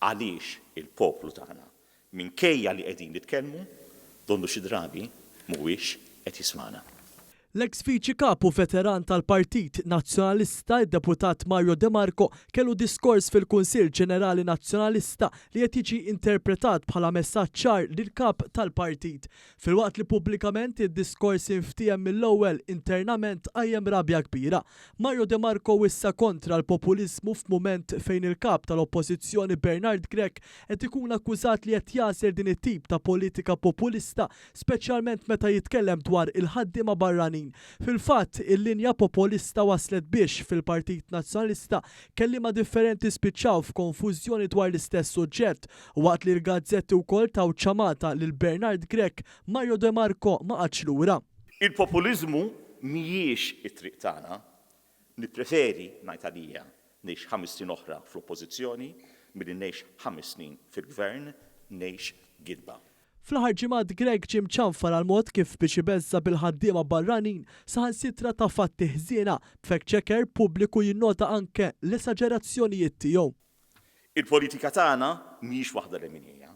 għaliex il-poplu tagħna minkejja li qegħdin nitkellmu donnu xi drabi mhuwiex qed jismana. L-eks viċi kapu veteran tal-Partit Nazzjonalista, id-deputat Mario De Marco, kellu diskors fil-Kunsill Ġenerali Nazzjonalista li qed jiġi interpretat bħala messaġġ ċar lil-kap tal-partit. Filwaqt li pubblikament id-diskors inftiem mill-ewwel internament qajjem rabja kbira. Mario De Marco wissa kontra l-populiżmu f'mument fejn il-kap tal-Oppożizzjoni Bernard Grech qed ikun akkużat li qed jaser din it-tip ta' politika populista, speċjalment meta jitkellem dwar il-ħaddiema barranin. Fil-fatt, il-linja populista waslet biex fil-Partit Nazzjonalista kelliema differenti spiċċaw f'konfużjoni dwar l-istess suġġett, waqt li l-gazzetti wkoll taw ċamata lil Bernard Grech, Mario De Marco ma qadx lura. Il-populiżmu mhijiex it-triq tagħna, nippreferi ngħid għalija ngħix 5 snin oħra fl-oppożizzjoni milli ngħix 5 snin fil-gvern ngħix gidba. Fl-aħħar ġimgħat Grech ġie mċanfar għal mod kif biex ibeżza bil-ħaddiema barranin saħansitra ta' fatti ħżiena b'fact checker pubbliku jinnota anke l-esaġerazzjonijiet tiegħu. Il-politika tagħna mhijiex waħda leminija.